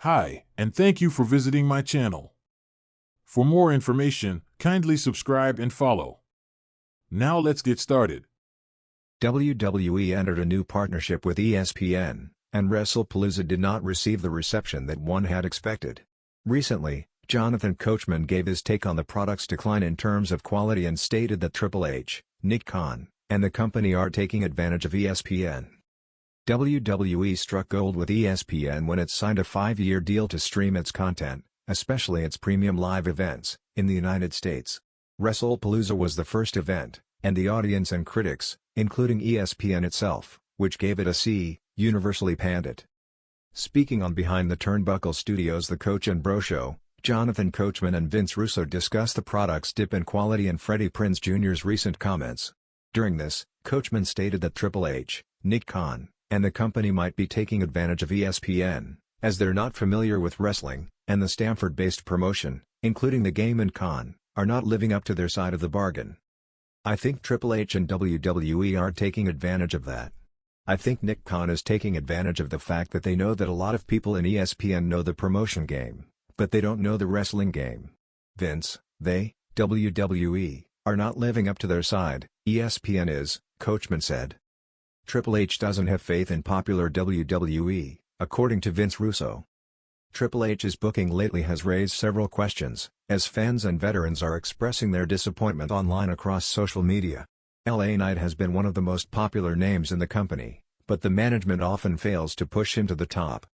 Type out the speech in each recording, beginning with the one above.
Hi, and thank you for visiting my channel. For more information, kindly subscribe and follow. Now let's get started. WWE entered a new partnership with ESPN, and WrestlePalooza did not receive the reception that one had expected. Recently, Jonathan Coachman gave his take on the product's decline in terms of quality and stated that Triple H, Nick Khan, and the company are taking advantage of ESPN. WWE struck gold with ESPN when it signed a 5-year deal to stream its content, especially its premium live events, in the United States. WrestlePalooza was the first event, and the audience and critics, including ESPN itself, which gave it a C, universally panned it. Speaking on Behind the Turnbuckle Studios' The Coach and Bro Show, Jonathan Coachman and Vince Russo discussed the product's dip in quality and Freddie Prinze Jr.'s recent comments. During this, Coachman stated that Triple H, Nick Khan, and the company might be taking advantage of ESPN, as they're not familiar with wrestling, and the Stamford-based promotion, including the game and Khan, are not living up to their side of the bargain. I think Triple H and WWE are taking advantage of that. I think Nick Khan is taking advantage of the fact that they know that a lot of people in ESPN know the promotion game, but they don't know the wrestling game. Vince, WWE, are not living up to their side, ESPN is, Coachman said. Triple H doesn't have faith in popular WWE, according to Vince Russo. Triple H's booking lately has raised several questions, as fans and veterans are expressing their disappointment online across social media. LA Knight has been one of the most popular names in the company, but the management often fails to push him to the top.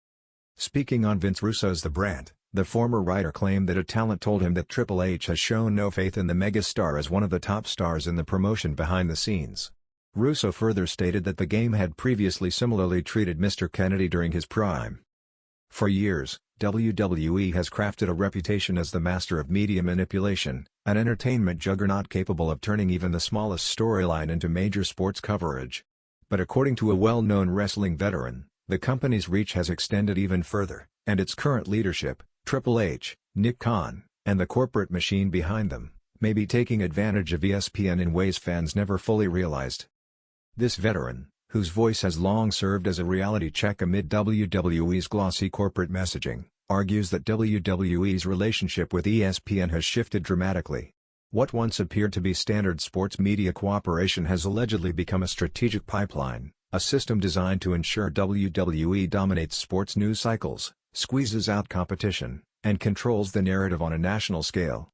Speaking on Vince Russo's The Brand, the former writer claimed that a talent told him that Triple H has shown no faith in the megastar as one of the top stars in the promotion behind the scenes. Russo further stated that the game had previously similarly treated Mr. Kennedy during his prime. For years, WWE has crafted a reputation as the master of media manipulation, an entertainment juggernaut capable of turning even the smallest storyline into major sports coverage. But according to a well-known wrestling veteran, the company's reach has extended even further, and its current leadership, Triple H, Nick Khan, and the corporate machine behind them, may be taking advantage of ESPN in ways fans never fully realized. This veteran, whose voice has long served as a reality check amid WWE's glossy corporate messaging, argues that WWE's relationship with ESPN has shifted dramatically. What once appeared to be standard sports media cooperation has allegedly become a strategic pipeline, a system designed to ensure WWE dominates sports news cycles, squeezes out competition, and controls the narrative on a national scale.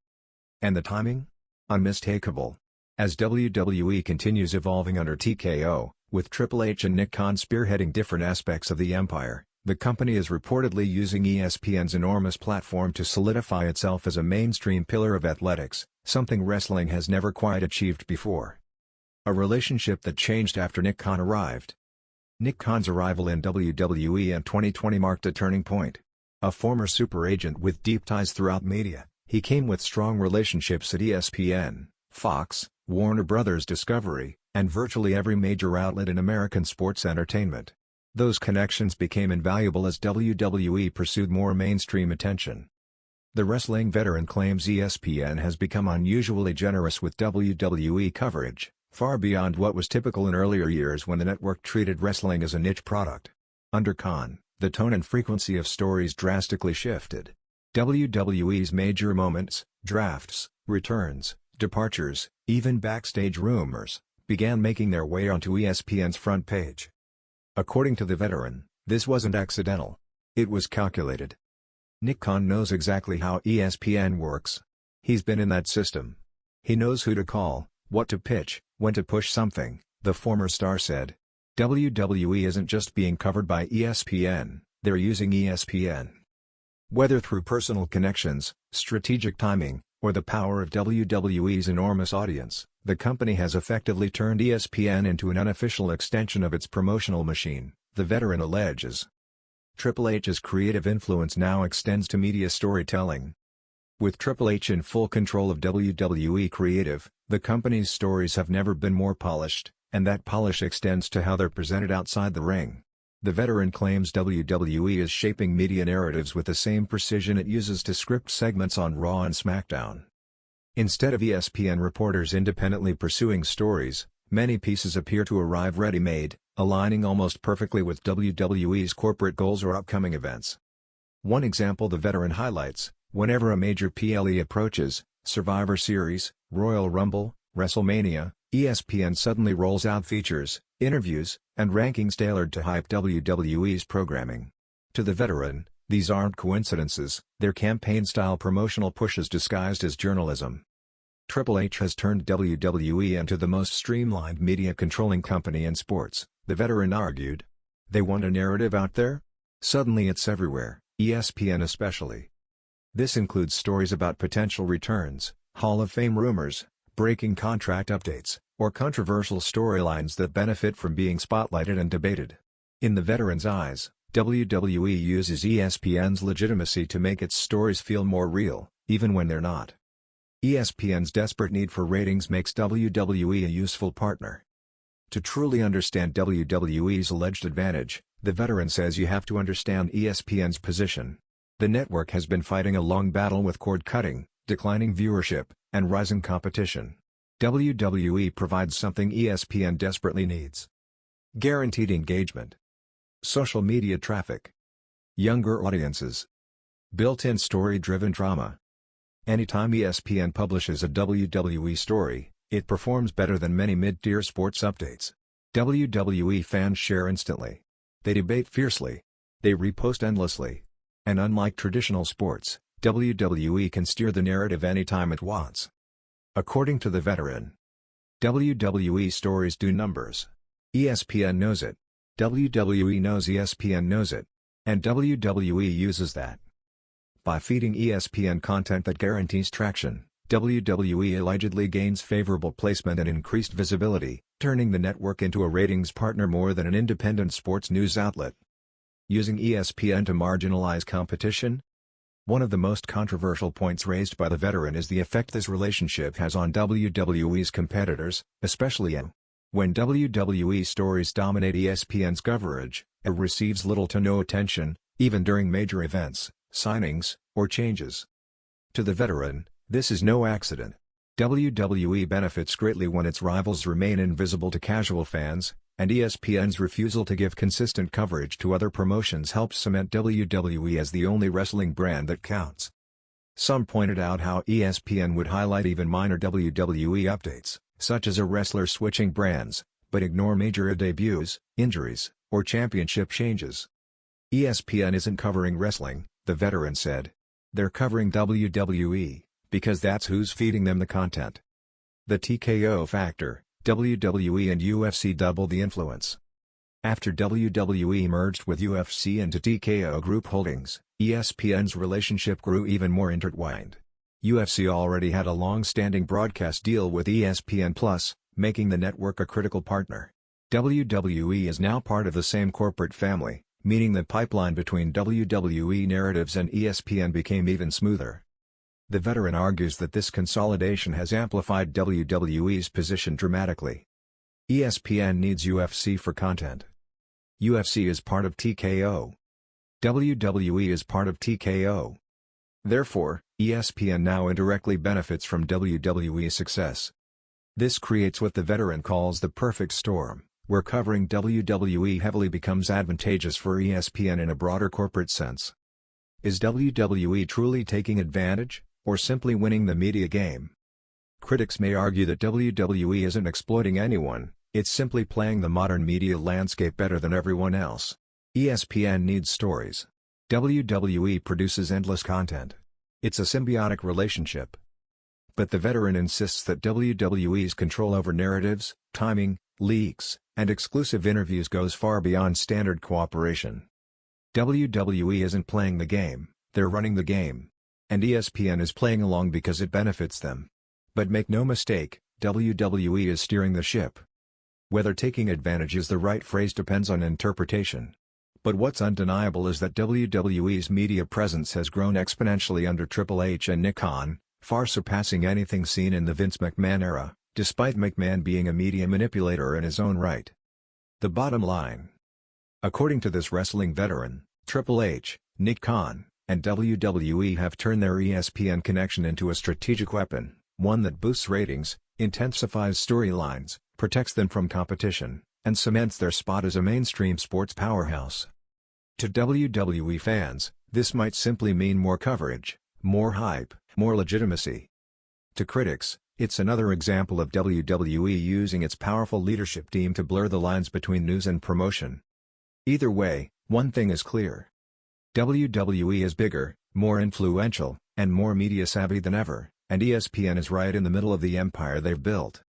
And the timing? Unmistakable. As WWE continues evolving under TKO, with Triple H and Nick Khan spearheading different aspects of the empire, the company is reportedly using ESPN's enormous platform to solidify itself as a mainstream pillar of athletics, something wrestling has never quite achieved before. A relationship that changed after Nick Khan arrived. Nick Khan's arrival in WWE in 2020 marked a turning point. A former super agent with deep ties throughout media, he came with strong relationships at ESPN, Fox, Warner Bros. Discovery, and virtually every major outlet in American sports entertainment. Those connections became invaluable as WWE pursued more mainstream attention. The wrestling veteran claims ESPN has become unusually generous with WWE coverage, far beyond what was typical in earlier years when the network treated wrestling as a niche product. Under Khan, the tone and frequency of stories drastically shifted. WWE's major moments, drafts, returns, departures, even backstage rumors, began making their way onto ESPN's front page. According to the veteran, this wasn't accidental. It was calculated. Nick Khan knows exactly how ESPN works. He's been in that system. He knows who to call, what to pitch, when to push something, the former star said. WWE isn't just being covered by ESPN, they're using ESPN. Whether through personal connections, strategic timing, or the power of WWE's enormous audience, the company has effectively turned ESPN into an unofficial extension of its promotional machine, the veteran alleges. Triple H's creative influence now extends to media storytelling. With Triple H in full control of WWE creative, the company's stories have never been more polished, and that polish extends to how they're presented outside the ring. The veteran claims WWE is shaping media narratives with the same precision it uses to script segments on Raw and SmackDown. Instead of ESPN reporters independently pursuing stories, many pieces appear to arrive ready-made, aligning almost perfectly with WWE's corporate goals or upcoming events. One example the veteran highlights: whenever a major PLE approaches, Survivor Series, Royal Rumble, WrestleMania, ESPN suddenly rolls out features, interviews, and rankings tailored to hype WWE's programming. To the veteran, these aren't coincidences, they're campaign-style promotional pushes disguised as journalism. Triple H has turned WWE into the most streamlined media-controlling company in sports, the veteran argued. They want a narrative out there? Suddenly it's everywhere, ESPN especially. This includes stories about potential returns, Hall of Fame rumors, breaking contract updates, or controversial storylines that benefit from being spotlighted and debated. In the veteran's eyes, WWE uses ESPN's legitimacy to make its stories feel more real, even when they're not. ESPN's desperate need for ratings makes WWE a useful partner. To truly understand WWE's alleged advantage, the veteran says you have to understand ESPN's position. The network has been fighting a long battle with cord-cutting, declining viewership, and rising competition. WWE provides something ESPN desperately needs: guaranteed engagement, social media traffic, younger audiences, built-in story-driven drama. Anytime ESPN publishes a WWE story, it performs better than many mid-tier sports updates. WWE fans share instantly. They debate fiercely. They repost endlessly. And unlike traditional sports, WWE can steer the narrative anytime it wants. According to the veteran, WWE stories do numbers. ESPN knows it. WWE knows ESPN knows it. And WWE uses that. By feeding ESPN content that guarantees traction, WWE allegedly gains favorable placement and increased visibility, turning the network into a ratings partner more than an independent sports news outlet. Using ESPN to marginalize competition? One of the most controversial points raised by the veteran is the effect this relationship has on WWE's competitors, especially AEW. When WWE stories dominate ESPN's coverage, it receives little to no attention, even during major events, signings, or changes. To the veteran, this is no accident. WWE benefits greatly when its rivals remain invisible to casual fans, and ESPN's refusal to give consistent coverage to other promotions helps cement WWE as the only wrestling brand that counts. Some pointed out how ESPN would highlight even minor WWE updates, such as a wrestler switching brands, but ignore major debuts, injuries, or championship changes. ESPN isn't covering wrestling, the veteran said. They're covering WWE, because that's who's feeding them the content. The TKO factor: WWE and UFC double the influence. After WWE merged with UFC into TKO Group Holdings, ESPN's relationship grew even more intertwined. UFC already had a long-standing broadcast deal with ESPN+, making the network a critical partner. WWE is now part of the same corporate family, meaning the pipeline between WWE narratives and ESPN became even smoother. The veteran argues that this consolidation has amplified WWE's position dramatically. ESPN needs UFC for content. UFC is part of TKO. WWE is part of TKO. Therefore, ESPN now indirectly benefits from WWE's success. This creates what the veteran calls the perfect storm, where covering WWE heavily becomes advantageous for ESPN in a broader corporate sense. Is WWE truly taking advantage, or simply winning the media game? Critics may argue that WWE isn't exploiting anyone, it's simply playing the modern media landscape better than everyone else. ESPN needs stories. WWE produces endless content. It's a symbiotic relationship. But the veteran insists that WWE's control over narratives, timing, leaks, and exclusive interviews goes far beyond standard cooperation. WWE isn't playing the game, they're running the game. And ESPN is playing along because it benefits them. But make no mistake, WWE is steering the ship. Whether taking advantage is the right phrase depends on interpretation. But what's undeniable is that WWE's media presence has grown exponentially under Triple H and Nick Khan, far surpassing anything seen in the Vince McMahon era, despite McMahon being a media manipulator in his own right. The bottom line. According to this wrestling veteran, Triple H, Nick Khan, and WWE have turned their ESPN connection into a strategic weapon, one that boosts ratings, intensifies storylines, protects them from competition, and cements their spot as a mainstream sports powerhouse. To WWE fans, This might simply mean more coverage, more hype, more legitimacy. To critics, it's another example of WWE using its powerful leadership team to blur the lines between news and promotion. Either way, one thing is clear. WWE is bigger, more influential, and more media-savvy than ever, and ESPN is right in the middle of the empire they've built.